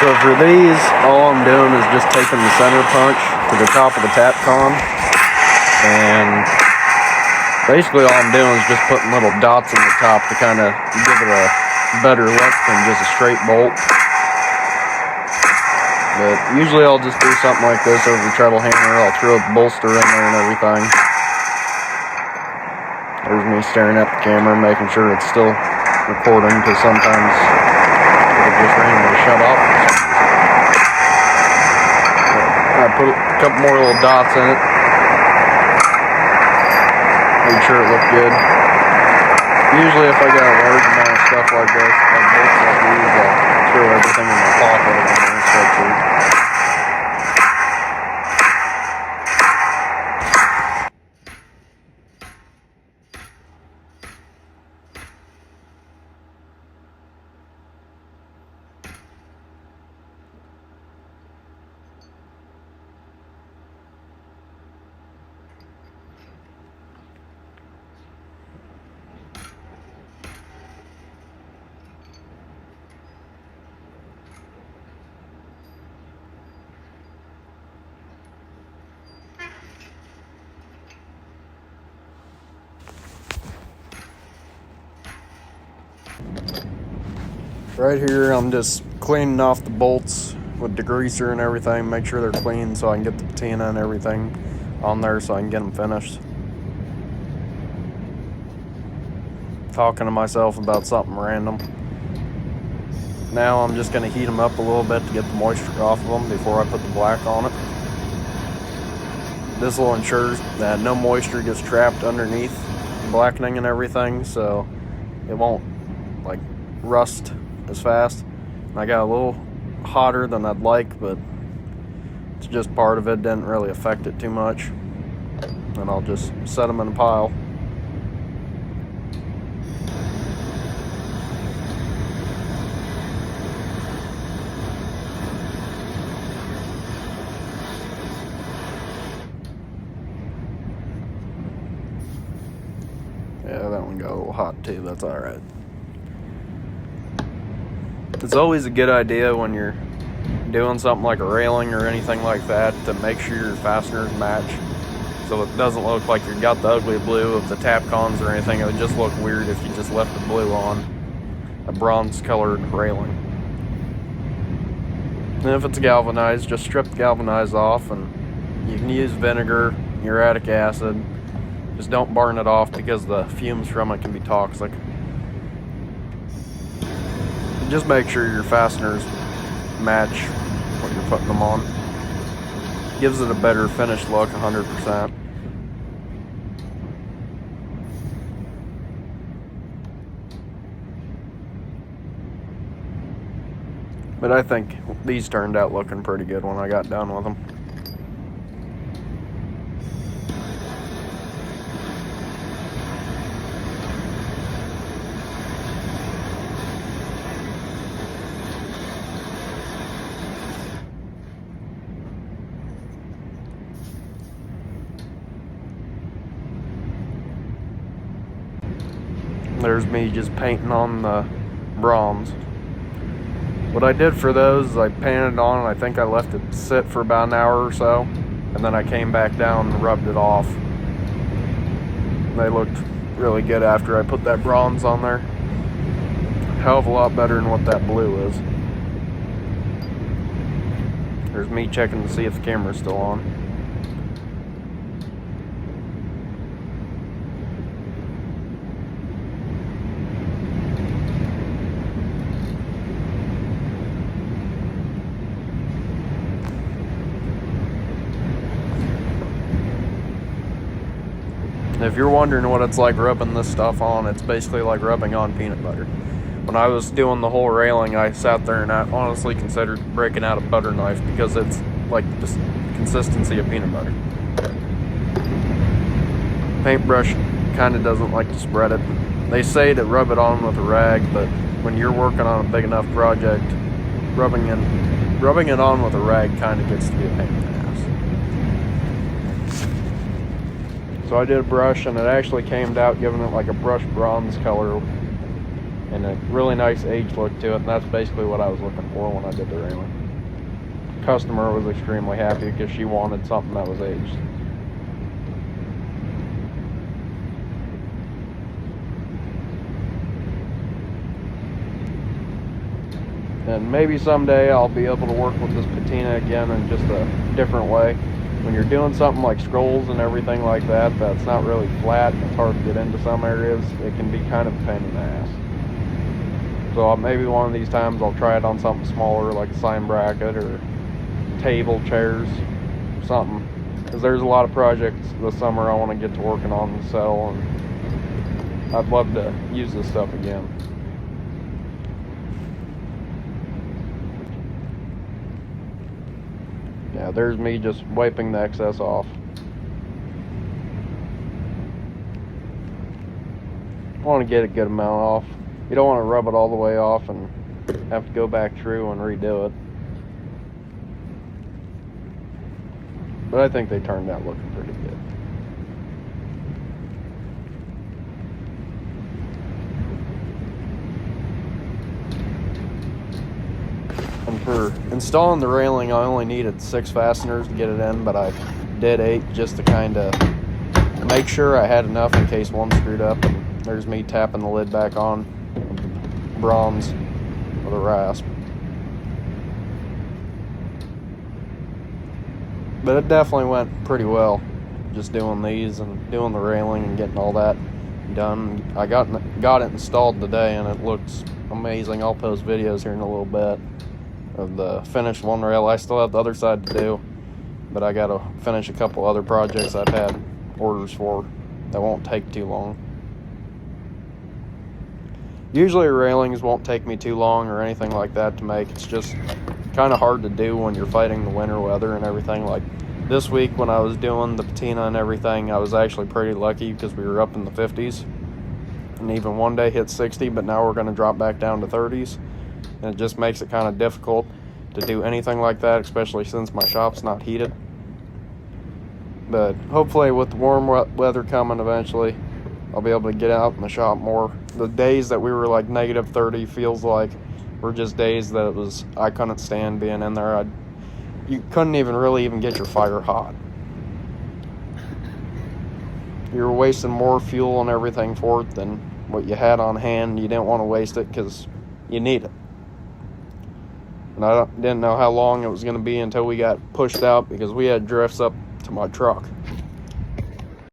So for these, all I'm doing is just taking the center punch to the top of the Tapcon, and basically all I'm doing is just putting little dots in the top to kind of give it a better look than just a straight bolt. But usually I'll just do something like this over the treadle hammer. I'll throw a bolster in there and everything. There's me staring at the camera, making sure it's still recording, because sometimes it'll just randomly shut off. I put a couple more little dots in it. Make sure it looked good. Usually if I got a large amount of stuff like this, like bolts like these, I'll throw everything in my pocket and then sweatshirt. Right here, I'm just cleaning off the bolts with degreaser and everything, make sure they're clean so I can get the patina and everything on there so I can get them finished. Talking to myself about something random. Now I'm just going to heat them up a little bit to get the moisture off of them before I put the black on it. This will ensure that no moisture gets trapped underneath the blackening and everything, so it won't like rust as fast. I got a little hotter than I'd like, but it's just part of it. Didn't really affect it too much. And I'll just set them in a pile. Yeah, that one got a little hot too. That's all right. It's always a good idea when you're doing something like a railing or anything like that to make sure your fasteners match, so it doesn't look like you've got the ugly blue of the Tapcons or anything. It would just look weird if you just left the blue on a bronze colored railing. And if it's galvanized, just strip the galvanized off, and you can use vinegar, uric acid. Just don't burn it off because the fumes from it can be toxic. Just make sure your fasteners match what you're putting them on. Gives it a better finished look, 100%. But I think these turned out looking pretty good when I got done with them. There's me just painting on the bronze. What I did for those is I painted on, and I think I left it sit for about an hour or so, and then I came back down and rubbed it off. They looked really good after I put that bronze on there. Hell of a lot better than what that blue is. There's me checking to see if the camera's still on. If you're wondering what it's like rubbing this stuff on, it's basically like rubbing on peanut butter. When I was doing the whole railing, I sat there and I honestly considered breaking out a butter knife because it's like the consistency of peanut butter. Paintbrush kind of doesn't like to spread it. They say to rub it on with a rag, but when you're working on a big enough project, rubbing it on with a rag kind of gets to be a pain in the ass. So I did a brush, and it actually came out giving it like a brushed bronze color. and a really nice age look to it, and that's basically what I was looking for when I did the railing. Customer was extremely happy because she wanted something that was aged. And maybe someday I'll be able to work with this patina again in just a different way. When you're doing something like scrolls and everything like that, that's not really flat, it's hard to get into some areas, it can be kind of a pain in the ass. So maybe one of these times I'll try it on something smaller, like a sign bracket or table, chairs, something. Because there's a lot of projects this summer I want to get to working on and sell, and I'd love to use this stuff again. Yeah, there's me just wiping the excess off. I want to get a good amount off. You don't want to rub it all the way off and have to go back through and redo it. But I think they turned out looking pretty good. And for installing the railing, I only needed 6 fasteners to get it in, but I did 8 just to kind of make sure I had enough in case one screwed up. And there's me tapping the lid back on with the bronze with a rasp. But it definitely went pretty well, just doing these and doing the railing and getting all that done. I got it installed today, and it looks amazing. I'll post videos here in a little bit of the finished one rail. I still have the other side to do, but I got to finish a couple other projects I've had orders for that won't take too long. Usually railings won't take me too long or anything like that to make. It's just kind of hard to do when you're fighting the winter weather and everything. Like this week when I was doing the patina and everything, I was actually pretty lucky because we were up in the 50s and even one day hit 60, but now we're going to drop back down to 30s, and it just makes it kind of difficult to do anything like that, especially since my shop's not heated. But hopefully with the warm weather coming eventually, I'll be able to get out in the shop more. The days that we were like negative 30 feels like were just days that it was, I couldn't stand being in there. You couldn't even really even get your fire hot. You were wasting more fuel and everything for it than what you had on hand. You didn't want to waste it because you need it. And I didn't know how long it was going to be until we got pushed out because we had drifts up to my truck.